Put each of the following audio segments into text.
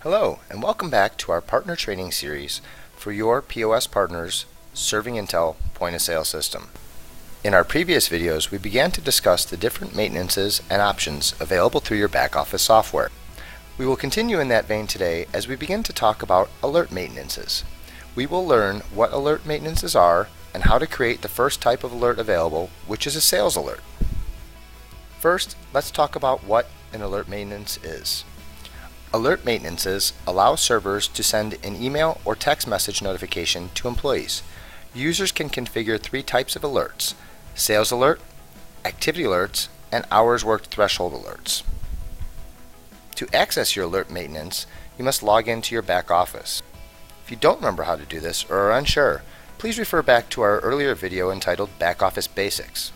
Hello, and welcome back to our partner training series for your POS partners ServingIntel point-of-sale system. In our previous videos, we began to discuss the different maintenances and options available through your back-office software. We will continue in that vein today as we begin to talk about alert maintenances. We will learn what alert maintenances are and how to create the first type of alert available, which is a sales alert. First, let's talk about what an alert maintenance is. Alert maintenances allow servers to send an email or text message notification to employees. Users can configure three types of alerts: sales alert, activity alerts, and hours worked threshold alerts. To access your alert maintenance, you must log into your back office. If you don't remember how to do this or are unsure, please refer back to our earlier video entitled Back Office Basics.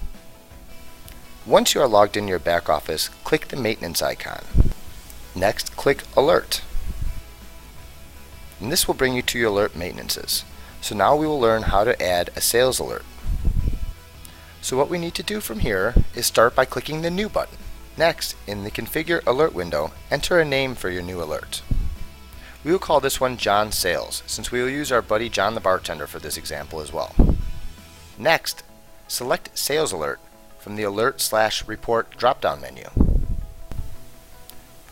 Once you are logged in your back office, click the maintenance icon. Next, click Alert. And this will bring you to your alert maintenances. So now we will learn how to add a sales alert. So what we need to do from here is start by clicking the New button. Next, in the Configure Alert window, enter a name for your new alert. We will call this one John Sales, since we will use our buddy John the bartender for this example as well. Next, select Sales Alert from the Alert/Report drop-down menu.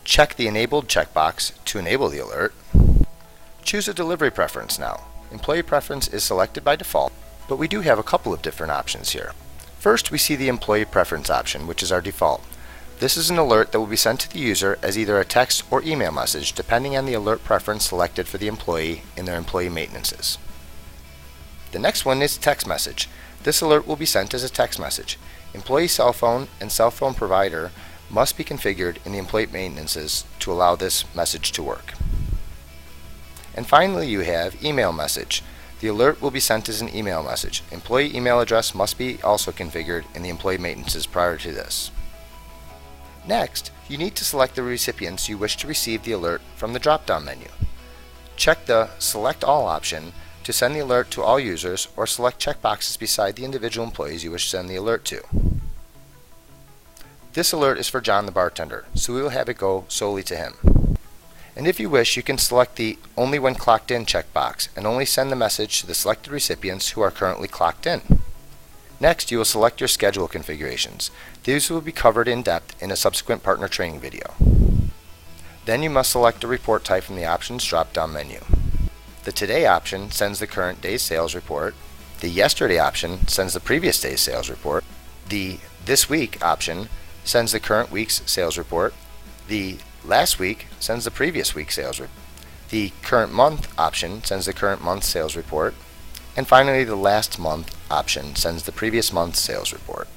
Check the Enabled checkbox to enable the alert. Choose a delivery preference now. Employee preference is selected by default, but we do have a couple of different options here. First, we see the employee preference option, which is our default. This is an alert that will be sent to the user as either a text or email message, depending on the alert preference selected for the employee in their employee maintenances. The next one is text message. This alert will be sent as a text message. Employee cell phone and cell phone provider must be configured in the employee maintenances to allow this message to work. And finally, you have email message. The alert will be sent as an email message. Employee email address must be also configured in the employee maintenances prior to this. Next, you need to select the recipients you wish to receive the alert from the drop-down menu. Check the Select All option to send the alert to all users, or select checkboxes beside the individual employees you wish to send the alert to. This alert is for John the bartender, so we will have it go solely to him. And if you wish, you can select the Only When Clocked In checkbox and only send the message to the selected recipients who are currently clocked in. Next, you will select your schedule configurations. These will be covered in depth in a subsequent partner training video. Then you must select a report type from the Options drop-down menu. The Today option sends the current day's sales report. The Yesterday option sends the previous day's sales report. The This Week option sends the current week's sales report. The Last Week sends the previous week's sales report. The Current Month option sends the current month's sales report. And finally, the Last Month option sends the previous month's sales report.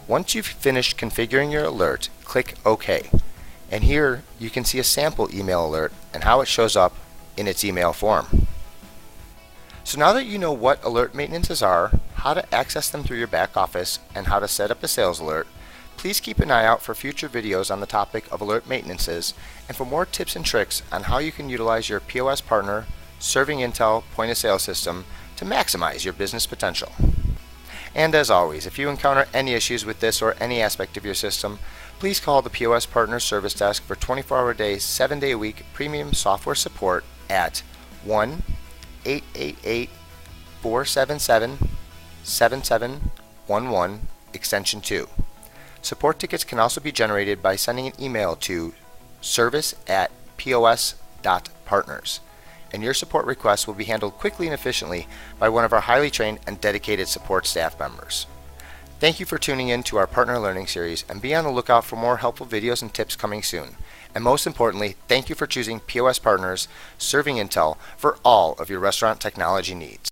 Once you've finished configuring your alert, click OK. And here you can see a sample email alert and how it shows up in its email form. So now that you know what alert maintenances are, how to access them through your back office, and how to set up a sales alert, please keep an eye out for future videos on the topic of alert maintenances and for more tips and tricks on how you can utilize your POS partner ServingIntel point-of-sale system to maximize your business potential. And as always, if you encounter any issues with this or any aspect of your system, please call the POS Partner Service Desk for 24-hour-a-day, 7-day-a-week premium software support at 1-888-477-7711 extension 2. Support tickets can also be generated by sending an email to service@pos.partners, and your support requests will be handled quickly and efficiently by one of our highly trained and dedicated support staff members. Thank you for tuning in to our Partner Learning Series, and be on the lookout for more helpful videos and tips coming soon. And most importantly, thank you for choosing POS Partners ServingIntel for all of your restaurant technology needs.